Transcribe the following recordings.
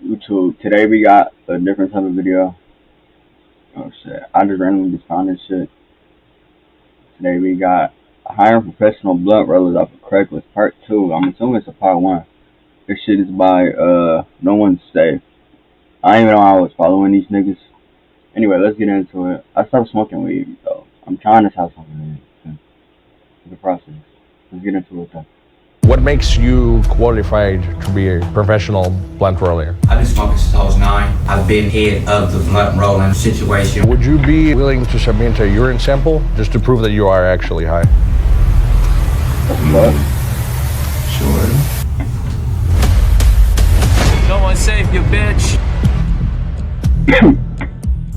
YouTube. Today we got a different type of video. Oh shit, I just randomly just found this shit. Today we got hiring professional blunt rollers off of Craigslist part 2. I'm assuming it's a part 1. This shit is by No One's Safe. I don't even know how I was following these niggas. Anyway, let's get into it. I stopped smoking weed though. I'm trying to stop smoking weed. It's a process. Let's get into it though. What makes you qualified to be a professional blunt roller? I've been smoking since I was 9. I've been head of the blunt rolling situation. Would you be willing to submit a urine sample just to prove that you are actually high? What? Sure. No one's safe, you bitch.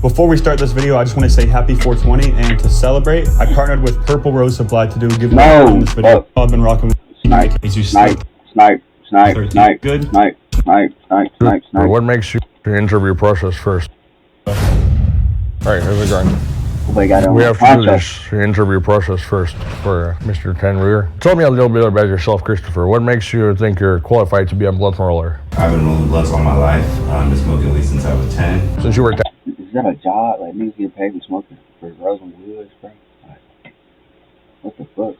Before we start this video, I just want to say happy 420, and to celebrate, I partnered with Purple Rose Supply to do a giveaway on this video. I've been rocking with Snipe. Good. Snipe. What makes you the interview process first? Alright, here's the going. We have to do this interview process first for Mr. Tenreer. Tell me a little bit about yourself, Christopher. What makes you think you're qualified to be a blunt roller? I've been rolling blunts all my life. I've been smoking weed since I was 10. Since you were 10? Is that a job? Like, niggas get paid for smoking for rolling woods, bro? Like, what the fuck?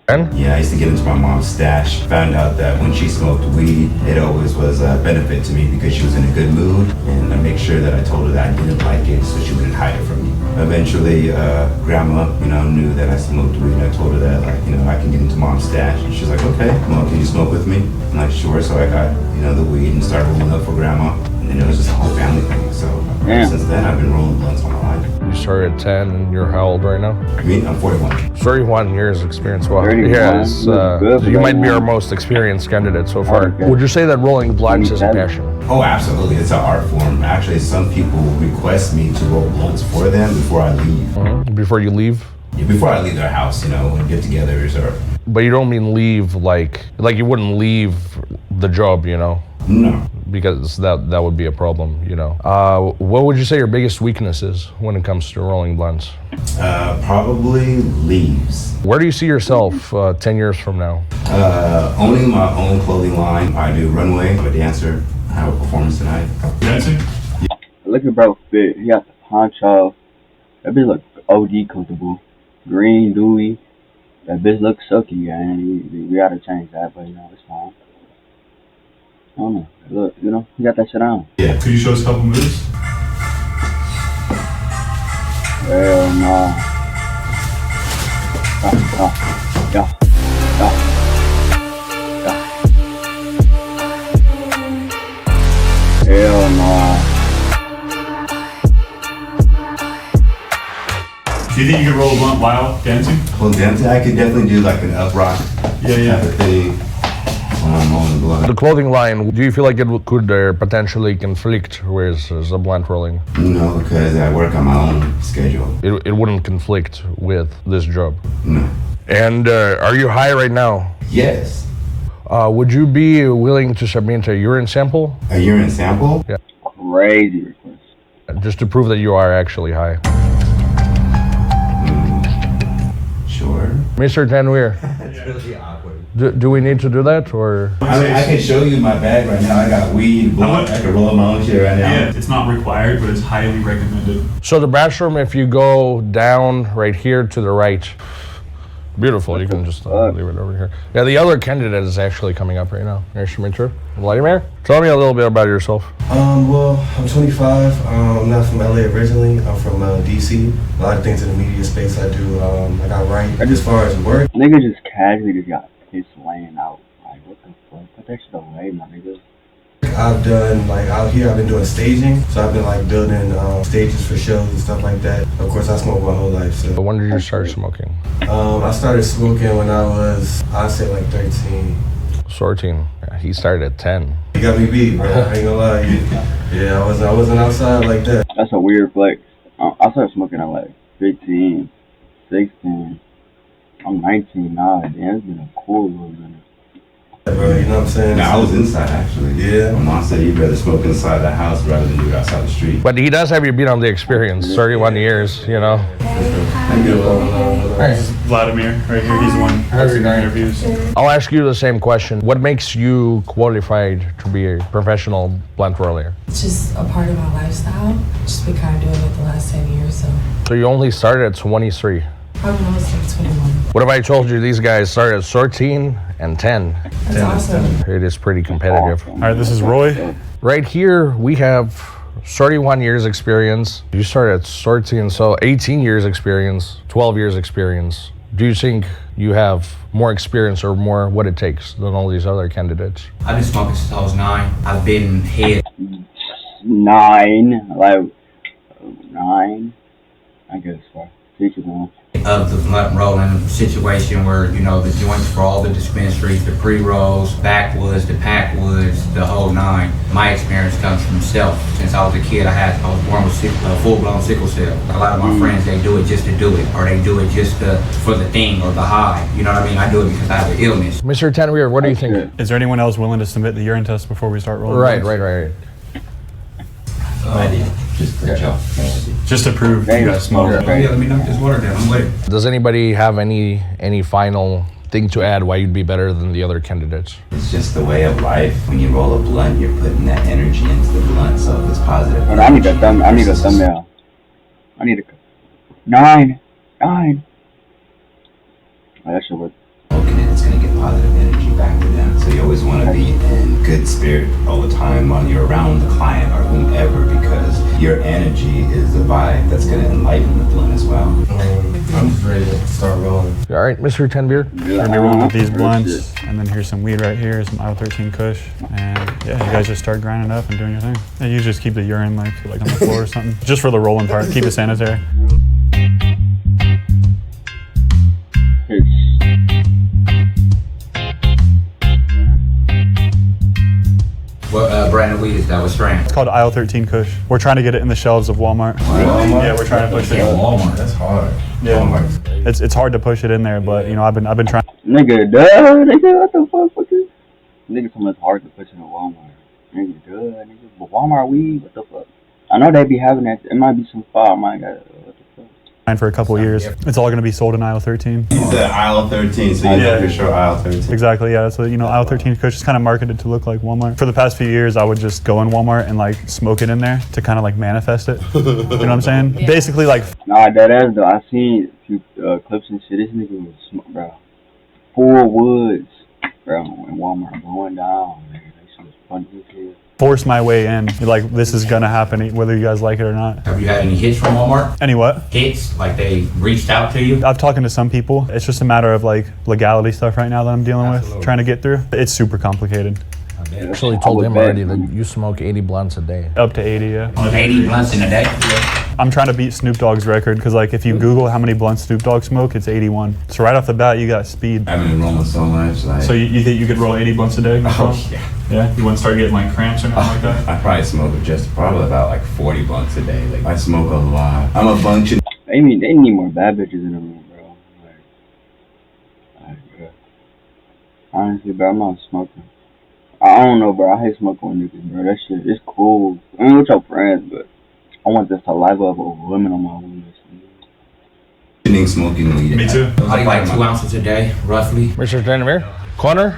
10? Yeah, I used to get into my mom's stash. Found out that when she smoked weed, it always was a benefit to me because she was in a good mood, and I make sure that I told her that I didn't like it so she wouldn't hide it from me. Eventually, grandma, knew that I smoked weed, and I told her that, I can get into mom's stash. And she's like, okay, well, can you smoke with me? I'm like, sure. So I got, the weed and started rolling up for grandma. And then it was just a whole family thing. So since then, I've been rolling blunts all my life. You started at 10 and you're how old right now? Me, I'm 41. 31 years experience. Wow. 31. Yes, you might be our most experienced candidate so far. Okay. Would you say that rolling blunts is a passion? Oh, absolutely. It's an art form. Actually, some people request me to roll blunts for them before I leave. Before you leave? Yeah, before I leave their house, and get-togethers or... But you don't mean leave like you wouldn't leave the job, No. Because that would be a problem, What would you say your biggest weakness is when it comes to rolling blunts? Probably leaves. Where do you see yourself 10 years from now? Owning my own clothing line. I do runway. I'm a dancer. I have a performance tonight. Dancing? Look at bro fit. He got the poncho. That bitch look OD comfortable. Green, dewy. That bitch look sucky, man. We gotta change that, but it's fine. I don't know. Look, he got that shit on. Yeah. Could you show us a couple moves? Hell no. Yeah. Hell no. Do you think you could roll a blunt while dancing? Well, dancing, I could definitely do like an up rock type of thing when I'm on the blunt. The clothing line, do you feel like it could potentially conflict with the blunt rolling? No, because I work on my own schedule. It wouldn't conflict with this job? No. And are you high right now? Yes. Would you be willing to submit a urine sample? A urine sample? Yeah. Crazy request. Just to prove that you are actually high. Sure. Mr. Tenreer, It's really awkward. do we need to do that or? I can show you my bag right now. I got weed, blunt. I can roll my own shit right now. Yeah, it's not required, but it's highly recommended. So the bathroom, if you go down right here to the right, beautiful. You can just leave it over here. Yeah, the other candidate is actually coming up right now. Nice to meet you. Vladimir, tell me a little bit about yourself. Well, I'm 25. I'm not from LA originally. I'm from DC. A lot of things in the media space I do. I got right as far as work. Nigga just casually just got his laying out. Like, what the fuck? Put that shit away, my nigga. I've done, out here, I've been doing staging. So I've been, building stages for shows and stuff like that. Of course, I smoked my whole life. So When did you start smoking? I started smoking when I was, I'd say, 13. 14. Yeah, he started at 10. You got me beat, bro. I ain't gonna lie. Yeah, I wasn't outside like that. That's a weird flex. I started smoking at 15, 16. I'm 19 now. Damn, it's been a cool little minute. Bro, you know what I'm saying? No, I was inside actually. Yeah. My mom said you'd rather smoke inside the house rather than do it outside the street. But he does have you beat on the experience, 31 years, you know. This is Vladimir right here. He's the one doing our interviews. I'll ask you the same question. What makes you qualified to be a professional blunt roller? It's just a part of my lifestyle. Just been kind of doing it the last 10 years, so. So you only started at 23. Probably when I was like 21. What if I told you these guys started at 13 and 10? That's awesome. It is pretty competitive. All right, this is Roy. Right here, we have 31 years experience. You started at 13, so 18 years experience, 12 years experience. Do you think you have more experience or more what it takes than all these other candidates? I've been smoking since I was 9. I've been head 9, like 9, I guess. Teachers on. of the blunt rolling situation where, you know, the joints for all the dispensaries, the pre-rolls, backwoods, the packwoods, the whole 9. My experience comes from self. Since I was a kid, I was born with full-blown sickle cell. A lot of my friends, they do it just to do it, or they do it just for the thing or the high. You know what I mean? I do it because I have an illness. Mr. Tenweir, what do you think? Is there anyone else willing to submit the urine test before we start rolling? Right. Just to prove you guys smoke. Yeah, let me knock this water down. I'm waiting. Does anybody have any final thing to add why you'd be better than the other candidates? It's just the way of life. When you roll a blunt, you're putting that energy into the blunt, so if it's positive. I need a thumbnail. I need a 9. Oh, that should work. Smoking it, it's gonna get positive energy back to them. So you always want to be in good spirit all the time while you're around the client or whomever, because your energy is the vibe that's gonna enlighten the blunt as well. I'm just ready to start rolling. All right, Mr. Tenweir. We're gonna be rolling with these blunts, and then here's some weed right here, some IL-13 Kush, and yeah, you guys just start grinding up and doing your thing. And you just keep the urine like on the floor or something, just for the rolling part. Keep it sanitary. What brand of weed is that? What strand? It's called IL-13 Kush. We're trying to get it in the shelves of Walmart. Yeah, we're trying to push it. Walmart, that's hard. Yeah, it's hard to push it in there, but you know I've been trying. Nigga, duh. Nigga, what the fuck? Nigga, so much hard to push in a Walmart. Nigga, duh. Nigga, but Walmart weed, what the fuck? I know they be having that. It might be some far. My God, what the fuck? For a couple of years, it's all going to be sold in IL-13. He said IL-13, so you know for sure IL-13. Exactly, yeah. So, you know, IL-13 Kush is kind of marketed to look like Walmart. For the past few years, I would just go in Walmart and like smoke it in there to kind of like manifest it. You know what I'm saying? Yeah. Basically, like. Nah, that is though. I seen a few clips and shit. This nigga was smoke, bro. 4 woods, bro, in Walmart going down. Man, that shit was funny as hell. Force my way in. Like, this is gonna happen, whether you guys like it or not. Have you had any hits from Walmart? Any what? Hits? Like they reached out to you? I've talked to some people. It's just a matter of like legality stuff right now that I'm dealing with, trying to get through. It's super complicated. I actually told him already that you smoke 80 blunts a day. Up to 80, yeah. 80 blunts in a day? I'm trying to beat Snoop Dogg's record because, like, if you Google how many blunts Snoop Dogg smoke, it's 81. So right off the bat, you got speed. I've been rolling so much. Like, so you think you could roll 80 blunts a day? Oh, yeah. Yeah? You wouldn't start getting, like, cramps or anything like that? I probably smoke probably about like 40 blunts a day. Like, I smoke a lot. I'm a function. They need more bad bitches in the room, bro. Bro. Honestly, bro, I'm not smoking. I don't know, bro. I hate smoking with niggas, bro. That shit is cool. I mean, with your friends, but I want this to live up with women on my weed. Smoking weed. Me too. Probably like 2 ounces a day, roughly. Mr. Tenweir, Connor,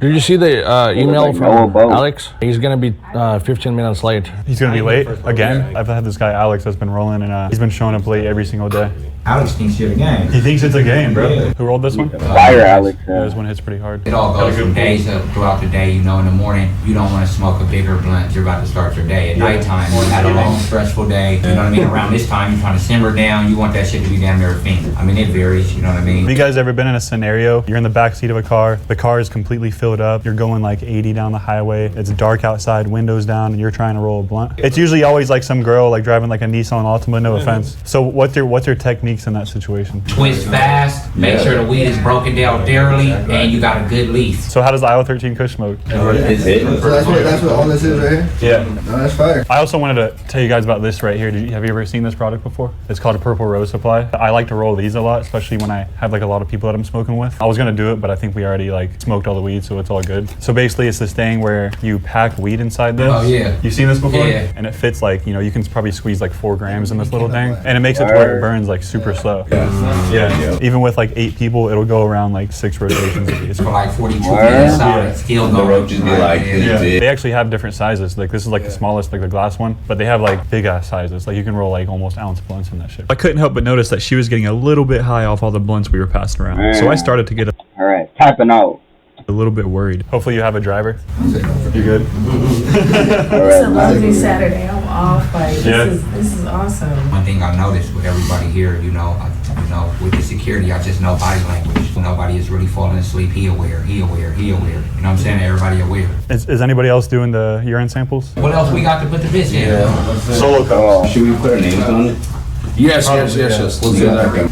did you see the email from Alex? He's gonna be 15 minutes late. He's gonna be late again? I've had this guy Alex that's been rolling, and he's been showing up late every single day. Alex thinks you're a game. He thinks it's a game, bro. Yeah. Who rolled this one? Fire Alex. Yeah, this one hits pretty hard. It all goes from days throughout the day. You know, in the morning, you don't want to smoke a bigger blunt. You're about to start your day. At nighttime, you had a long, stressful day. You know what I mean? Around this time, you're trying to simmer down. You want that shit to be damn near a finger. I mean, it varies. You know what I mean? Have you guys ever been in a scenario? You're in the back seat of a car. The car is completely filled up. You're going like 80 down the highway. It's dark outside, windows down, and you're trying to roll a blunt. It's usually always like some girl like driving like a Nissan Altima. No offense. So what's your technique techniques in that situation? Twist fast, make sure the weed is broken down thoroughly, and you got a good leaf. So how does the Iowa 13 Kush smoke? So that's what all this is right here? Yeah. No, that's fire. I also wanted to tell you guys about this right here. Have you ever seen this product before? It's called a Purple Rose Supply. I like to roll these a lot, especially when I have like a lot of people that I'm smoking with. I was gonna do it, but I think we already like smoked all the weed, so it's all good. So basically it's this thing where you pack weed inside this. Oh yeah. You've seen this before? Yeah. And it fits like, you know, you can probably squeeze like 4 grams in this little thing. And it makes it to where it burns like super slow. Yeah. Even with like 8 people, it'll go around like 6 rotations of these. For like 42 minutes solid, still going. The roaches be like this big. They actually have different sizes. Like this is like the smallest, like the glass one, but they have like big ass sizes. Like you can roll like almost ounce blunts in that shit. I couldn't help but notice that she was getting a little bit high off all the blunts we were passing around. So I started to get All right, tapping out. a little bit worried. Hopefully you have a driver. You good? It's a lovely Saturday. I'm off. Like this is awesome. One thing I noticed with everybody here, you know, with the security, I just know body language. Nobody is really falling asleep. He aware. You know what I'm saying? Everybody aware. Is anybody else doing the urine samples? What else we got to put the bitch in? Solo cup. Should we put our names on it? Yes. Let's do that.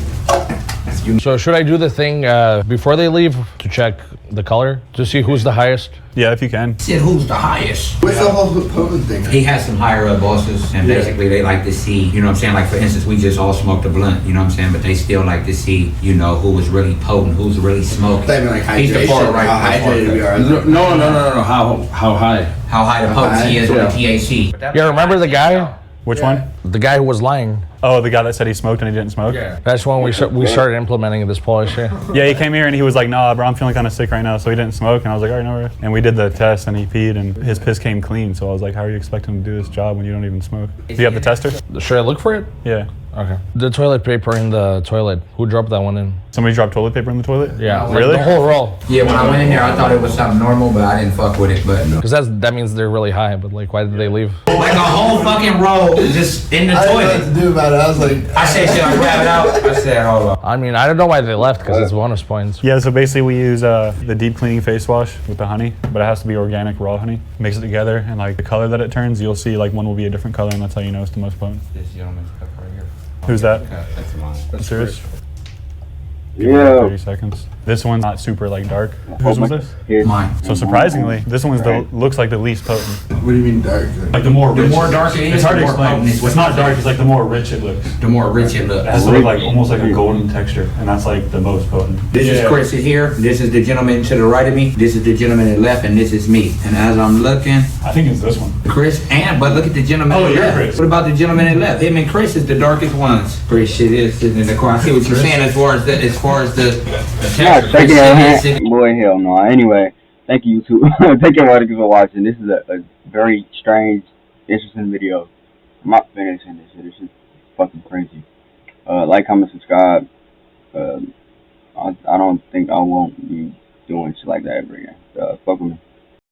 So should I do the thing before they leave to check the color to see who's the highest? Yeah, if you can. Said who's the highest? What's the whole potent thing? He has some higher up bosses, and basically they like to see, you know what I'm saying? Like for instance, we just all smoked a blunt, you know what I'm saying? But they still like to see, you know, who was really potent, who's really smoking. Like He's the far right. how hydrated we are. No. How high? How high the potency is with the THC. Yeah, remember the guy? Which one? The guy who was lying. Oh, the guy that said he smoked and he didn't smoke? Yeah. That's when we started implementing this policy. Yeah, he came here and he was like, nah, bro, I'm feeling kind of sick right now, so he didn't smoke. And I was like, all right, no worries. And we did the test and he peed and his piss came clean. So I was like, how are you expecting him to do this job when you don't even smoke? Do you have the tester? Should I look for it? Yeah. Okay. The toilet paper in the toilet. Who dropped that one in? Somebody dropped toilet paper in the toilet? Yeah. Really? The whole roll. Yeah, when I went in there, I thought it was something normal, but I didn't fuck with it. But Because that means they're really high. But like, why did they leave? like a whole fucking roll just in the I didn't know what toilet. to do about it. I was like, I said, should I grab it out? I said, hold on. I mean, I don't know why they left because it's bonus points. Yeah, so basically we use the deep cleaning face wash with the honey, but it has to be organic raw honey. Mix it together and like the color that it turns, you'll see like one will be a different color and that's how you know it's the most potent. This gentleman's cup right here. Who's that? That's mine. Serious? Yeah. 30 seconds. This one's not super like dark. Whose was this? Mine. So surprisingly, this one's looks like the least potent. what do you mean dark? Like the more rich. dark it is, It's hard to the more explain. potent It's not dark, it's like the more rich it looks. The more rich it It looks. has to look like almost like a golden texture, and that's like the most potent. This is Chris here. This is the gentleman to the right of me. This is the gentleman to the left, and this is me. And as I'm looking, I think it's this one. Chris but look at the gentleman Oh, to the you're left. Chris. What about the gentleman to the left? Him and Chris is the darkest ones. Chris shit is sitting in the car. I see what you're saying as far as the Yeah, texture. take it Chris out. shit is- Boy, hell no. Anyway, thank you YouTube. Thank you everybody for watching. This is a very strange, interesting video. I'm not finishing this shit. This is fucking crazy. Like, comment, subscribe. I don't think I won't be doing shit like that ever again. Fuck with me.